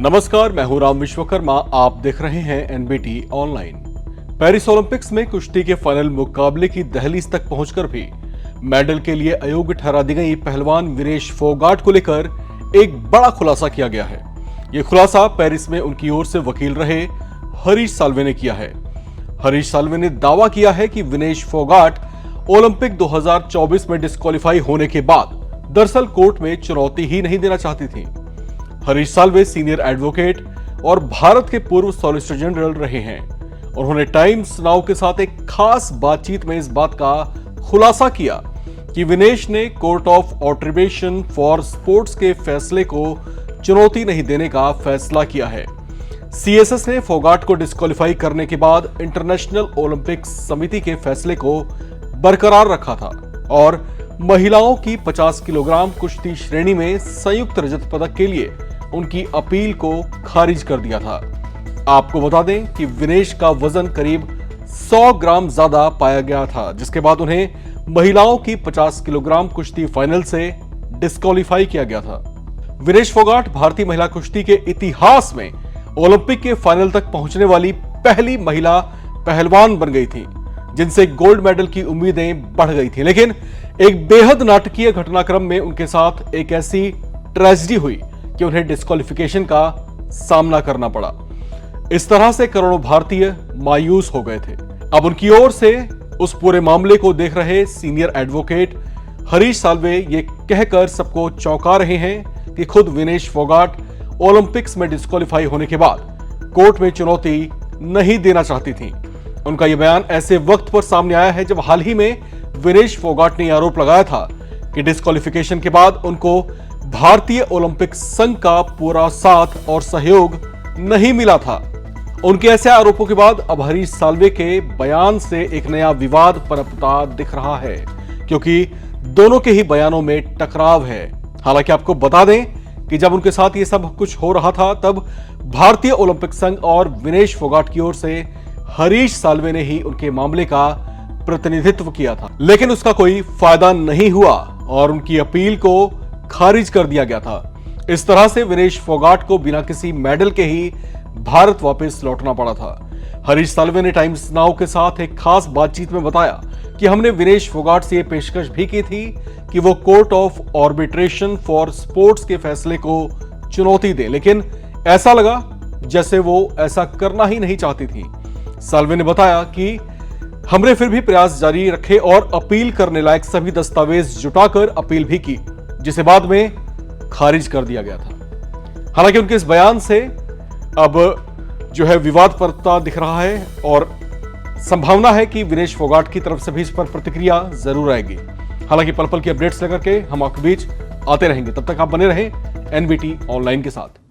नमस्कार, मैं हूं राम विश्वकर्मा। आप देख रहे हैं एनबीटी ऑनलाइन। पेरिस ओलंपिक्स में कुश्ती के फाइनल मुकाबले की दहलीज तक पहुंचकर भी मेडल के लिए अयोग्य ठहरा दी गई पहलवान विनेश फोगाट को लेकर एक बड़ा खुलासा किया गया है। यह खुलासा पेरिस में उनकी ओर से वकील रहे हरीश साल्वे ने किया है। हरीश साल्वे ने दावा किया है कि विनेश फोगाट ओलंपिक 2024 में डिस्क्वालीफाई होने के बाद दरअसल कोर्ट में चुनौती ही नहीं देना चाहती थी। हरीश साल्वे सीनियर एडवोकेट और भारत के पूर्व सॉलिसिटर जनरल रहे हैं। उन्होंने टाइम्स नाउ के साथ एक खास बातचीत में इस बात का खुलासा किया कि विनेश ने court of arbitration for sports के फैसले को चुनौती नहीं देने का फैसला किया है। सीएसएस ने फोगाट को डिस्क्वालीफाई करने के बाद इंटरनेशनल ओलंपिक समिति के फैसले को बरकरार रखा था और महिलाओं की 50 किलोग्राम कुश्ती श्रेणी में संयुक्त रजत पदक के लिए उनकी अपील को खारिज कर दिया था। आपको बता दें कि विनेश का वजन करीब 100 ग्राम ज्यादा पाया गया था, जिसके बाद उन्हें महिलाओं की 50 किलोग्राम कुश्ती फाइनल से डिस्क्वालीफाई किया गया था। विनेश फोगाट भारतीय महिला कुश्ती के इतिहास में ओलंपिक के फाइनल तक पहुंचने वाली पहली महिला पहलवान बन गई थी, जिनसे गोल्ड मेडल की उम्मीदें बढ़ गई थी। लेकिन एक बेहद नाटकीय घटनाक्रम में उनके साथ एक ऐसी ट्रेजेडी हुई कि उन्हें डिस्क्वालिफिकेशन का सामना करना पड़ा। इस तरह से करोड़ों भारतीय मायूस हो गए थे। अब उनकी ओर से उस पूरे मामले को देख रहे सीनियर एडवोकेट हरीश साल्वे ये कहकर सबको चौंका रहे हैं कि खुद विनेश फोगाट ओलंपिक्स में डिस्क्वालीफाई होने के बाद कोर्ट में चुनौती नहीं देना चाहती थी। उनका यह बयान ऐसे वक्त पर सामने आया है जब हाल ही में विनेश फोगाट ने आरोप लगाया था कि डिस्क्वालिफिकेशन के बाद उनको भारतीय ओलंपिक संघ का पूरा साथ और सहयोग नहीं मिला था। उनके ऐसे आरोपों के बाद अब हरीश साल्वे के बयान से एक नया विवाद पनपता दिख रहा है, क्योंकि दोनों के ही बयानों में टकराव है। हालांकि आपको बता दें कि जब उनके साथ ये सब कुछ हो रहा था तब भारतीय ओलंपिक संघ और विनेश फोगाट की ओर से हरीश साल्वे ने ही उनके मामले का प्रतिनिधित्व किया था, लेकिन उसका कोई फायदा नहीं हुआ और उनकी अपील को खारिज कर दिया गया था। इस तरह से विनेश फोगाट को बिना किसी मेडल के ही भारत वापस लौटना पड़ा था। हरीश साल्वे ने टाइम्स नाउ के साथ एक खास बातचीत में बताया कि हमने विनेश फोगाट से यह पेशकश भी की थी कि वो court of arbitration for sports के फैसले को चुनौती दे, लेकिन ऐसा लगा जैसे वो ऐसा करना ही नहीं चाहती थी। साल्वे ने बताया कि हमने फिर भी प्रयास जारी रखे और अपील करने लायक सभी दस्तावेज जुटाकर अपील भी की, जिसे बाद में खारिज कर दिया गया था। हालांकि उनके इस बयान से अब जो है विवाद पड़ता दिख रहा है और संभावना है कि विनेश फोगाट की तरफ से भी इस पर प्रतिक्रिया जरूर आएगी। हालांकि पल पल की अपडेट्स लेकर के हम आपके बीच आते रहेंगे। तब तक आप बने रहें एनबीटी ऑनलाइन के साथ।